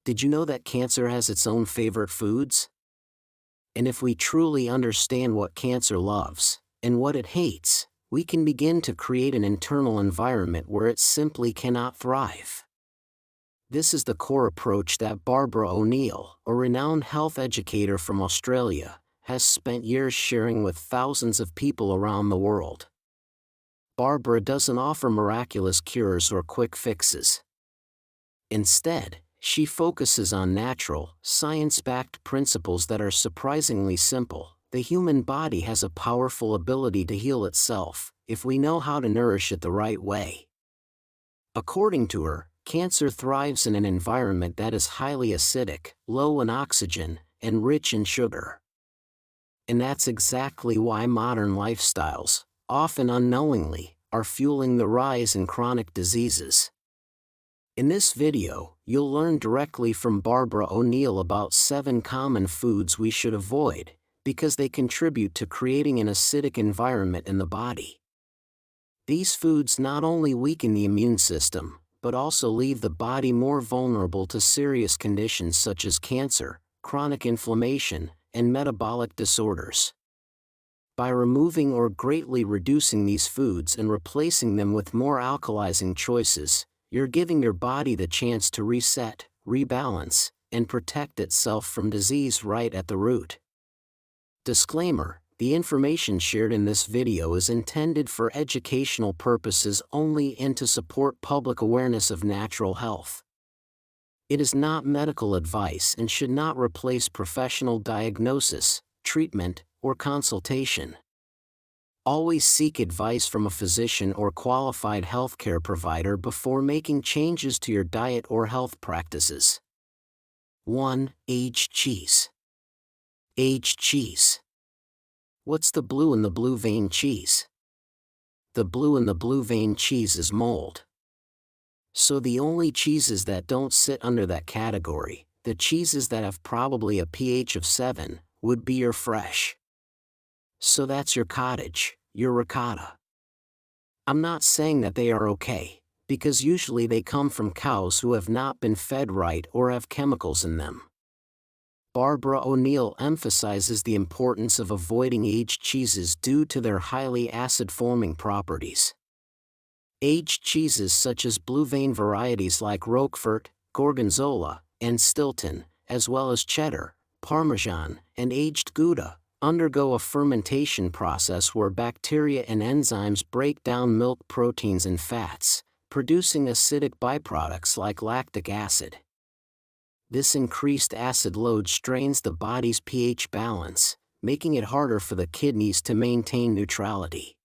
Did you know that cancer has its own favorite foods? And if we truly understand what cancer loves, and what it hates, we can begin to create an internal environment where it simply cannot thrive. This is the core approach that Barbara O'Neill, a renowned health educator from Australia, has spent years sharing with thousands of people around the world. Barbara doesn't offer miraculous cures or quick fixes. Instead, she focuses on natural, science-backed principles that are surprisingly simple. The human body has a powerful ability to heal itself, if we know how to nourish it the right way. According to her, cancer thrives in an environment that is highly acidic, low in oxygen, and rich in sugar. And that's exactly why modern lifestyles, often unknowingly, are fueling the rise in chronic diseases. In this video, you'll learn directly from Barbara O'Neill about 7 common foods we should avoid, because they contribute to creating an acidic environment in the body. These foods not only weaken the immune system, but also leave the body more vulnerable to serious conditions such as cancer, chronic inflammation, and metabolic disorders. By removing or greatly reducing these foods and replacing them with more alkalizing choices, you're giving your body the chance to reset, rebalance, and protect itself from disease right at the root. Disclaimer: the information shared in this video is intended for educational purposes only and to support public awareness of natural health. It is not medical advice and should not replace professional diagnosis, treatment, or consultation. Always seek advice from a physician or qualified healthcare provider before making changes to your diet or health practices. 1. Aged cheese. Aged cheese. What's the blue in the blue vein cheese? The blue in the blue vein cheese is mold. So the only cheeses that don't sit under that category, the cheeses that have probably a pH of 7, would be your fresh. So that's your cottage, your ricotta. I'm not saying that they are okay, because usually they come from cows who have not been fed right or have chemicals in them. Barbara O'Neill emphasizes the importance of avoiding aged cheeses due to their highly acid-forming properties. Aged cheeses such as blue vein varieties like Roquefort, Gorgonzola, and Stilton, as well as cheddar, Parmesan, and aged Gouda, undergo a fermentation process where bacteria and enzymes break down milk proteins and fats, producing acidic byproducts like lactic acid. This increased acid load strains the body's pH balance, making it harder for the kidneys to maintain neutrality.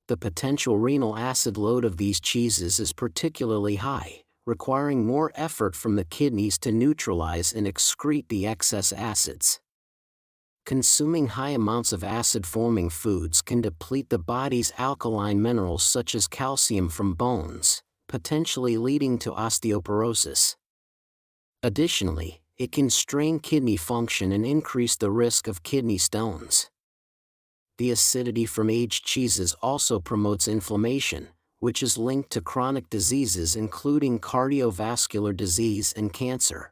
The potential renal acid load of these cheeses is particularly high, requiring more effort from the kidneys to neutralize and excrete the excess acids. Consuming high amounts of acid-forming foods can deplete the body's alkaline minerals such as calcium from bones, potentially leading to osteoporosis. Additionally, it can strain kidney function and increase the risk of kidney stones. The acidity from aged cheeses also promotes inflammation, which is linked to chronic diseases including cardiovascular disease and cancer.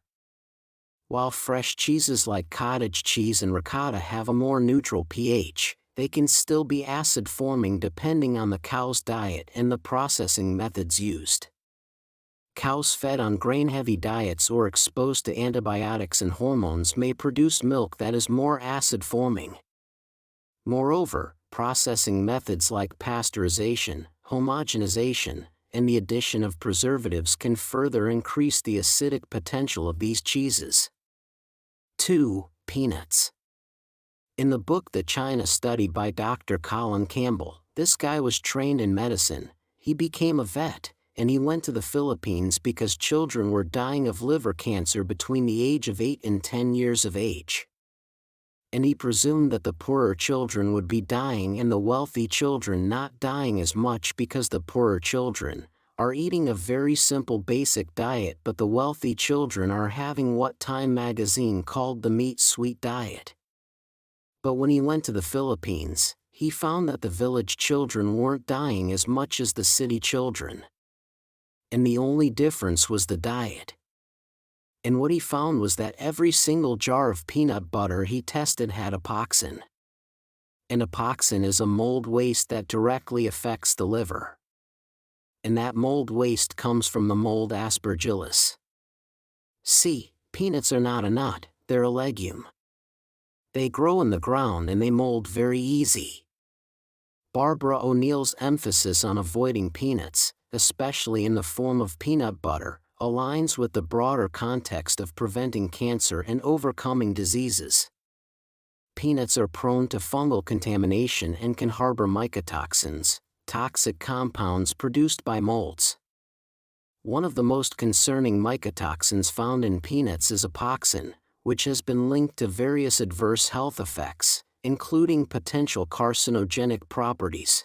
While fresh cheeses like cottage cheese and ricotta have a more neutral pH, they can still be acid-forming depending on the cow's diet and the processing methods used. Cows fed on grain-heavy diets or exposed to antibiotics and hormones may produce milk that is more acid-forming. Moreover, processing methods like pasteurization, homogenization, and the addition of preservatives can further increase the acidic potential of these cheeses. 2. Peanuts. In the book The China Study by Dr. Colin Campbell, this guy was trained in medicine, he became a vet, and he went to the Philippines because children were dying of liver cancer between the age of 8 and 10 years of age. And he presumed that the poorer children would be dying and the wealthy children not dying as much because the poorer children are eating a very simple basic diet, but the wealthy children are having what Time magazine called the meat-sweet diet. But when he went to the Philippines, he found that the village children weren't dying as much as the city children. And the only difference was the diet. And what he found was that every single jar of peanut butter he tested had epoxin. And epoxin is a mold waste that directly affects the liver. And that mold waste comes from the mold Aspergillus. See, peanuts are not a nut, they're a legume. They grow in the ground and they mold very easy. Barbara O'Neill's emphasis on avoiding peanuts, especially in the form of peanut butter, aligns with the broader context of preventing cancer and overcoming diseases. Peanuts are prone to fungal contamination and can harbor mycotoxins, toxic compounds produced by molds. One of the most concerning mycotoxins found in peanuts is epoxin, which has been linked to various adverse health effects, including potential carcinogenic properties.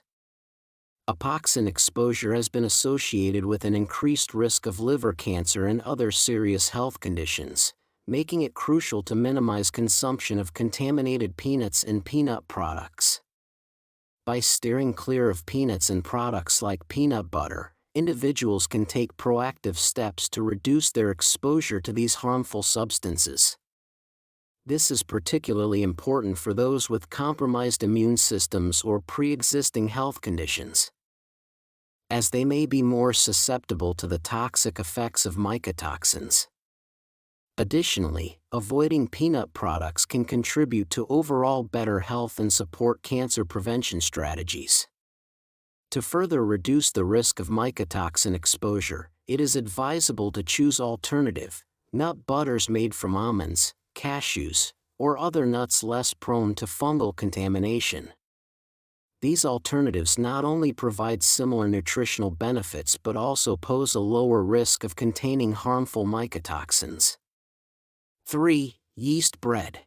Epoxin exposure has been associated with an increased risk of liver cancer and other serious health conditions, making it crucial to minimize consumption of contaminated peanuts and peanut products. By steering clear of peanuts and products like peanut butter, individuals can take proactive steps to reduce their exposure to these harmful substances. This is particularly important for those with compromised immune systems or pre-existing health conditions, as they may be more susceptible to the toxic effects of mycotoxins. Additionally, avoiding peanut products can contribute to overall better health and support cancer prevention strategies. To further reduce the risk of mycotoxin exposure, it is advisable to choose alternative, nut butters made from almonds, cashews, or other nuts less prone to fungal contamination. These alternatives not only provide similar nutritional benefits but also pose a lower risk of containing harmful mycotoxins. 3. Yeast bread.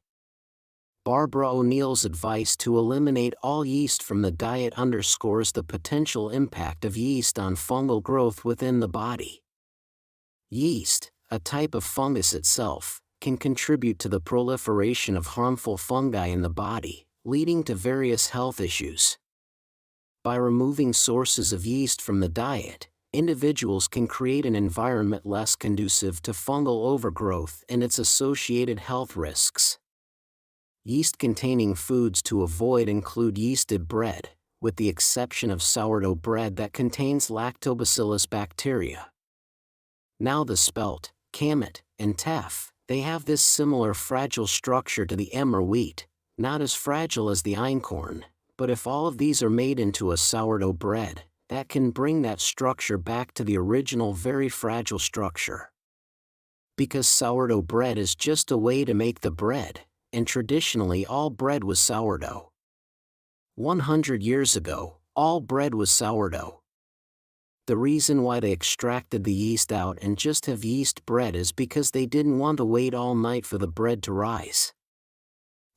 Barbara O'Neill's advice to eliminate all yeast from the diet underscores the potential impact of yeast on fungal growth within the body. Yeast, a type of fungus itself, can contribute to the proliferation of harmful fungi in the body, leading to various health issues. By removing sources of yeast from the diet, individuals can create an environment less conducive to fungal overgrowth and its associated health risks. Yeast-containing foods to avoid include yeasted bread, with the exception of sourdough bread that contains lactobacillus bacteria. Now the spelt, kamut, and teff, they have this similar fragile structure to the emmer wheat, not as fragile as the einkorn, but if all of these are made into a sourdough bread, that can bring that structure back to the original very fragile structure. Because sourdough bread is just a way to make the bread, and traditionally all bread was sourdough. 100 years ago, all bread was sourdough. The reason why they extracted the yeast out and just have yeast bread is because they didn't want to wait all night for the bread to rise.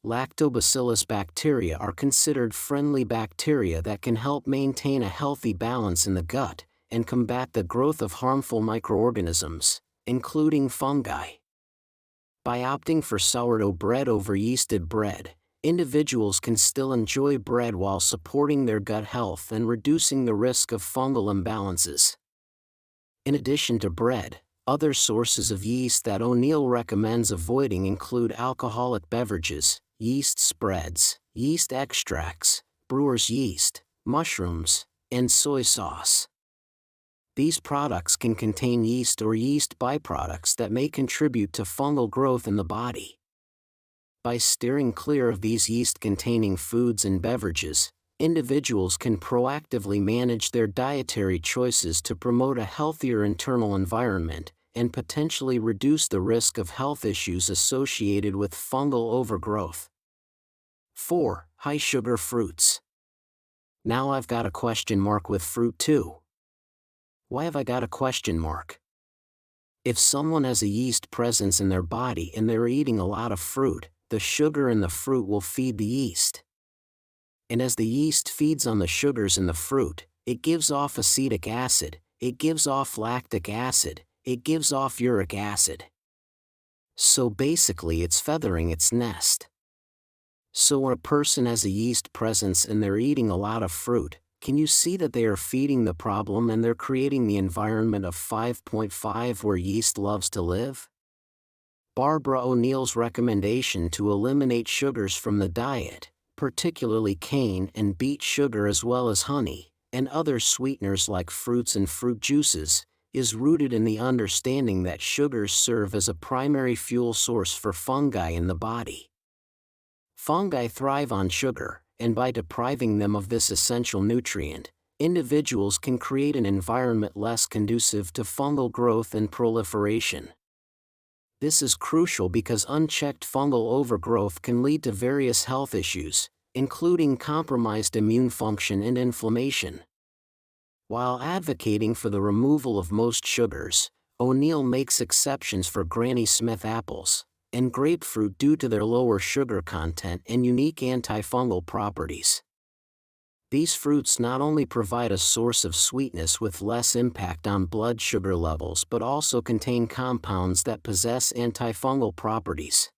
Lactobacillus bacteria are considered friendly bacteria that can help maintain a healthy balance in the gut and combat the growth of harmful microorganisms, including fungi. By opting for sourdough bread over yeasted bread, individuals can still enjoy bread while supporting their gut health and reducing the risk of fungal imbalances. In addition to bread, other sources of yeast that O'Neill recommends avoiding include alcoholic beverages, yeast spreads, yeast extracts, brewer's yeast, mushrooms, and soy sauce. These products can contain yeast or yeast byproducts that may contribute to fungal growth in the body. By steering clear of these yeast-containing foods and beverages, individuals can proactively manage their dietary choices to promote a healthier internal environment and potentially reduce the risk of health issues associated with fungal overgrowth. 4. High-sugar fruits. Now I've got a question mark with fruit too. Why have I got a question mark? If someone has a yeast presence in their body and they're eating a lot of fruit, the sugar in the fruit will feed the yeast. And as the yeast feeds on the sugars in the fruit, it gives off acetic acid, it gives off lactic acid, it gives off uric acid. So basically it's feathering its nest. So when a person has a yeast presence and they're eating a lot of fruit, can you see that they are feeding the problem and they're creating the environment of 5.5 where yeast loves to live? Barbara O'Neill's recommendation to eliminate sugars from the diet, particularly cane and beet sugar as well as honey, and other sweeteners like fruits and fruit juices, is rooted in the understanding that sugars serve as a primary fuel source for fungi in the body. Fungi thrive on sugar, and by depriving them of this essential nutrient, individuals can create an environment less conducive to fungal growth and proliferation. This is crucial because unchecked fungal overgrowth can lead to various health issues, including compromised immune function and inflammation. While advocating for the removal of most sugars, O'Neill makes exceptions for Granny Smith apples and grapefruit due to their lower sugar content and unique antifungal properties. These fruits not only provide a source of sweetness with less impact on blood sugar levels but also contain compounds that possess antifungal properties.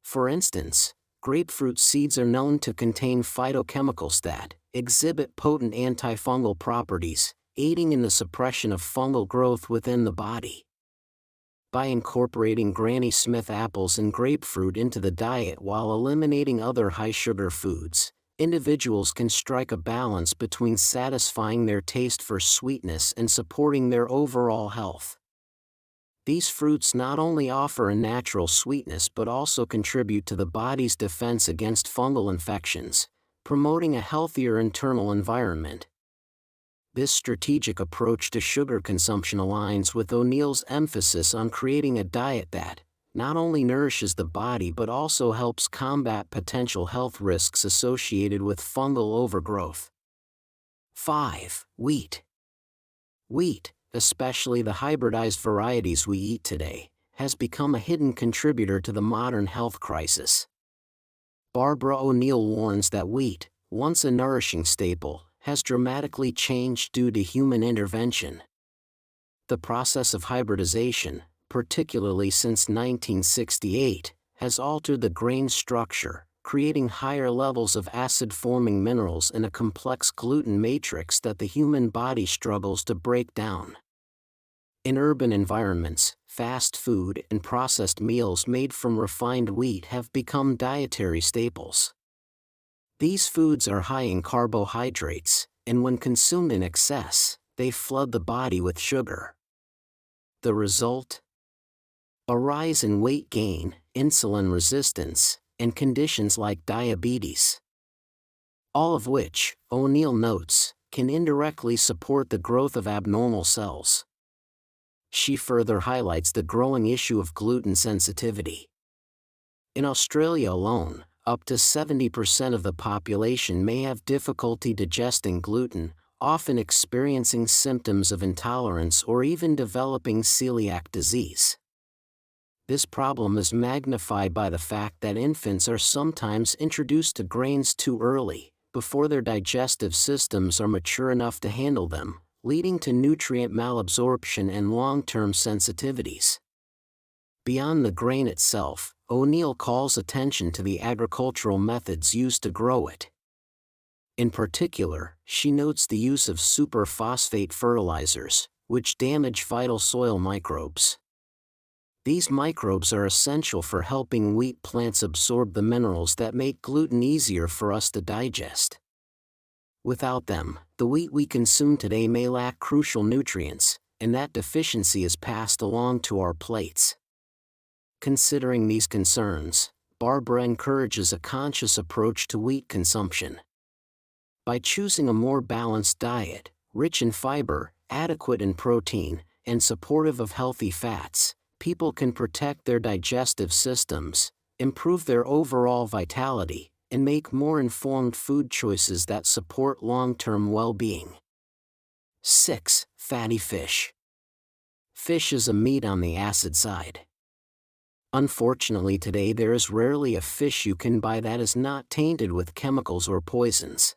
For instance, grapefruit seeds are known to contain phytochemicals that exhibit potent antifungal properties, aiding in the suppression of fungal growth within the body. By incorporating Granny Smith apples and grapefruit into the diet while eliminating other high-sugar foods, individuals can strike a balance between satisfying their taste for sweetness and supporting their overall health. These fruits not only offer a natural sweetness but also contribute to the body's defense against fungal infections, promoting a healthier internal environment. This strategic approach to sugar consumption aligns with O'Neill's emphasis on creating a diet that not only nourishes the body but also helps combat potential health risks associated with fungal overgrowth. 5. Wheat. Wheat, especially the hybridized varieties we eat today, has become a hidden contributor to the modern health crisis. Barbara O'Neill warns that wheat, once a nourishing staple, has dramatically changed due to human intervention. The process of hybridization, particularly since 1968, has altered the grain structure, creating higher levels of acid-forming minerals in a complex gluten matrix that the human body struggles to break down. In urban environments, fast food and processed meals made from refined wheat have become dietary staples. These foods are high in carbohydrates, and when consumed in excess, they flood the body with sugar. The result? A rise in weight gain, insulin resistance, and conditions like diabetes. All of which, O'Neill notes, can indirectly support the growth of abnormal cells. She further highlights the growing issue of gluten sensitivity. In Australia alone, up to 70% of the population may have difficulty digesting gluten, often experiencing symptoms of intolerance or even developing celiac disease. This problem is magnified by the fact that infants are sometimes introduced to grains too early, before their digestive systems are mature enough to handle them, leading to nutrient malabsorption and long-term sensitivities. Beyond the grain itself, O'Neill calls attention to the agricultural methods used to grow it. In particular, she notes the use of superphosphate fertilizers, which damage vital soil microbes. These microbes are essential for helping wheat plants absorb the minerals that make gluten easier for us to digest. Without them, the wheat we consume today may lack crucial nutrients, and that deficiency is passed along to our plates. Considering these concerns, Barbara encourages a conscious approach to wheat consumption. By choosing a more balanced diet, rich in fiber, adequate in protein, and supportive of healthy fats, people can protect their digestive systems, improve their overall vitality, and make more informed food choices that support long-term well-being. 6. Fatty fish. Fish is a meat on the acid side. Unfortunately today there is rarely a fish you can buy that is not tainted with chemicals or poisons.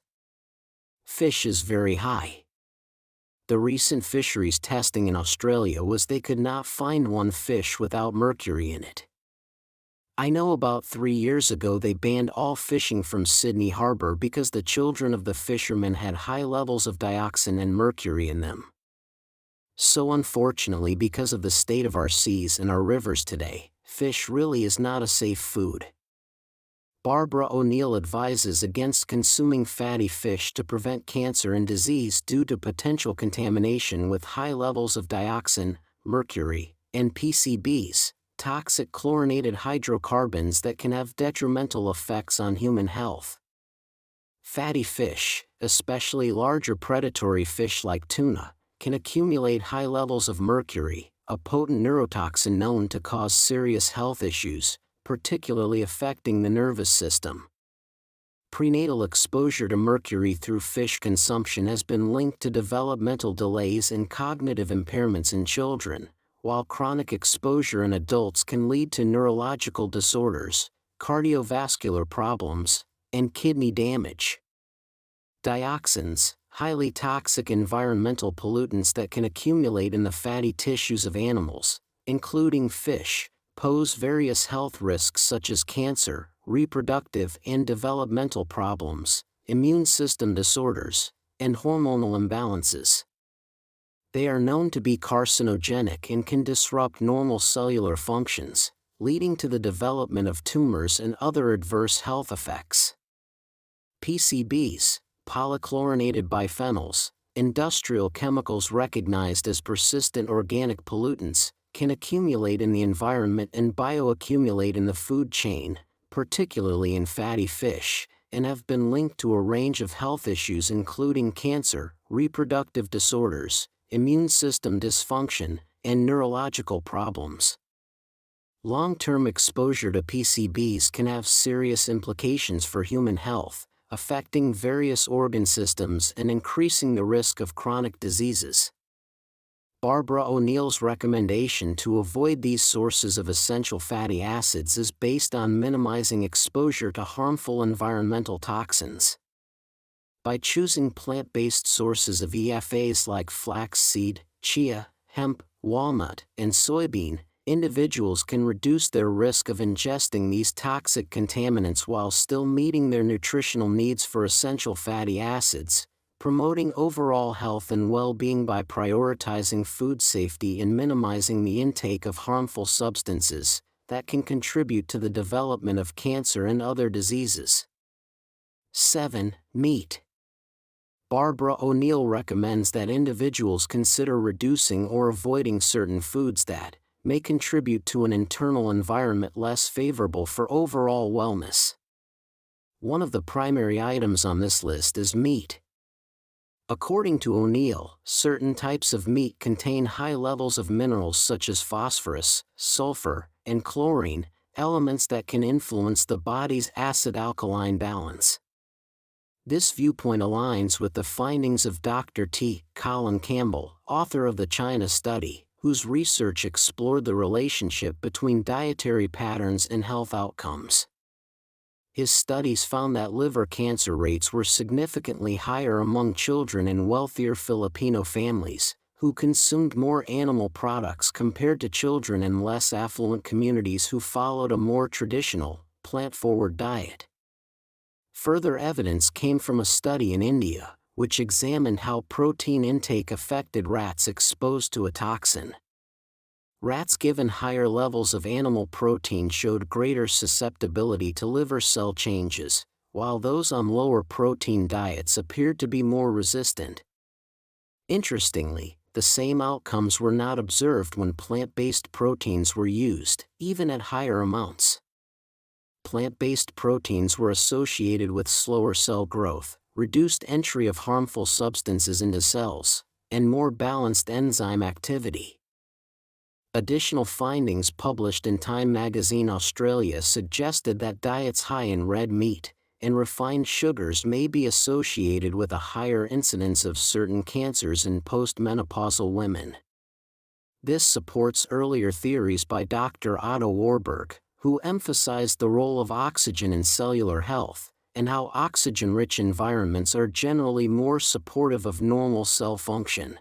Fish is very high. The recent fisheries testing in Australia was they could not find one fish without mercury in it. I know about 3 years ago they banned all fishing from Sydney Harbour because the children of the fishermen had high levels of dioxin and mercury in them. So unfortunately, because of the state of our seas and our rivers today, fish really is not a safe food. Barbara O'Neill advises against consuming fatty fish to prevent cancer and disease due to potential contamination with high levels of dioxin, mercury, and PCBs, toxic chlorinated hydrocarbons that can have detrimental effects on human health. Fatty fish, especially larger predatory fish like tuna, can accumulate high levels of mercury, a potent neurotoxin known to cause serious health issues, particularly affecting the nervous system. Prenatal exposure to mercury through fish consumption has been linked to developmental delays and cognitive impairments in children, while chronic exposure in adults can lead to neurological disorders, cardiovascular problems, and kidney damage. Dioxins, highly toxic environmental pollutants that can accumulate in the fatty tissues of animals, including fish, pose various health risks such as cancer, reproductive and developmental problems, immune system disorders, and hormonal imbalances. They are known to be carcinogenic and can disrupt normal cellular functions, leading to the development of tumors and other adverse health effects. PCBs, polychlorinated biphenyls, industrial chemicals recognized as persistent organic pollutants, can accumulate in the environment and bioaccumulate in the food chain, particularly in fatty fish, and have been linked to a range of health issues including cancer, reproductive disorders, immune system dysfunction, and neurological problems. Long-term exposure to PCBs can have serious implications for human health, affecting various organ systems and increasing the risk of chronic diseases. Barbara O'Neill's recommendation to avoid these sources of essential fatty acids is based on minimizing exposure to harmful environmental toxins. By choosing plant-based sources of EFAs like flaxseed, chia, hemp, walnut, and soybean, individuals can reduce their risk of ingesting these toxic contaminants while still meeting their nutritional needs for essential fatty acids, promoting overall health and well-being by prioritizing food safety and minimizing the intake of harmful substances that can contribute to the development of cancer and other diseases. 7. Meat. Barbara O'Neill recommends that individuals consider reducing or avoiding certain foods that may contribute to an internal environment less favorable for overall wellness. One of the primary items on this list is meat. According to O'Neill, certain types of meat contain high levels of minerals such as phosphorus, sulfur, and chlorine, elements that can influence the body's acid-alkaline balance. This viewpoint aligns with the findings of Dr. T. Colin Campbell, author of the China study, whose research explored the relationship between dietary patterns and health outcomes. His studies found that liver cancer rates were significantly higher among children in wealthier Filipino families, who consumed more animal products compared to children in less affluent communities who followed a more traditional, plant-forward diet. Further evidence came from a study in India, which examined how protein intake affected rats exposed to a toxin. Rats given higher levels of animal protein showed greater susceptibility to liver cell changes, while those on lower protein diets appeared to be more resistant. Interestingly, the same outcomes were not observed when plant-based proteins were used, even at higher amounts. Plant-based proteins were associated with slower cell growth, reduced entry of harmful substances into cells, and more balanced enzyme activity. Additional findings published in Time magazine Australia suggested that diets high in red meat and refined sugars may be associated with a higher incidence of certain cancers in postmenopausal women. This supports earlier theories by Dr. Otto Warburg, who emphasized the role of oxygen in cellular health, and how oxygen-rich environments are generally more supportive of normal cell function.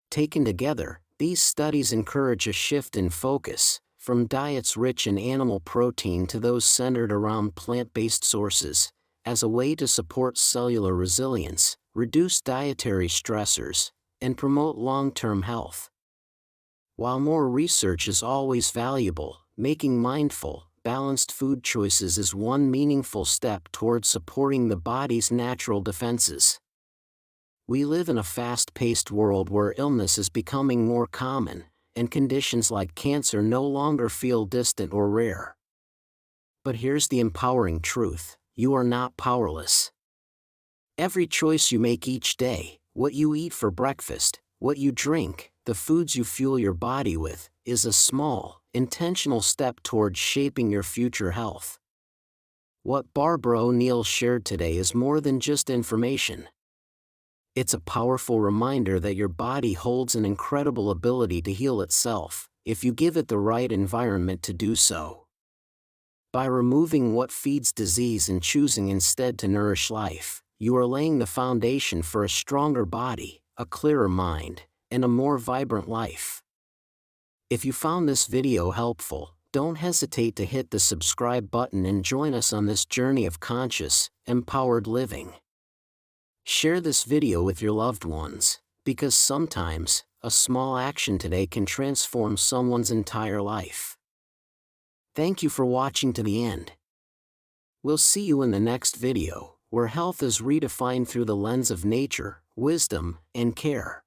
Taken together, these studies encourage a shift in focus, from diets rich in animal protein to those centered around plant-based sources, as a way to support cellular resilience, reduce dietary stressors, and promote long-term health. While more research is always valuable, making mindful, balanced food choices is one meaningful step toward supporting the body's natural defenses. We live in a fast-paced world where illness is becoming more common, and conditions like cancer no longer feel distant or rare. But here's the empowering truth: you are not powerless. Every choice you make each day, what you eat for breakfast, what you drink, the foods you fuel your body with, is a small, intentional step toward shaping your future health. What Barbara O'Neill shared today is more than just information. It's a powerful reminder that your body holds an incredible ability to heal itself, if you give it the right environment to do so. By removing what feeds disease and choosing instead to nourish life, you are laying the foundation for a stronger body, a clearer mind, and a more vibrant life. If you found this video helpful, don't hesitate to hit the subscribe button and join us on this journey of conscious, empowered living. Share this video with your loved ones, because sometimes, a small action today can transform someone's entire life. Thank you for watching to the end. We'll see you in the next video, where health is redefined through the lens of nature, wisdom, and care.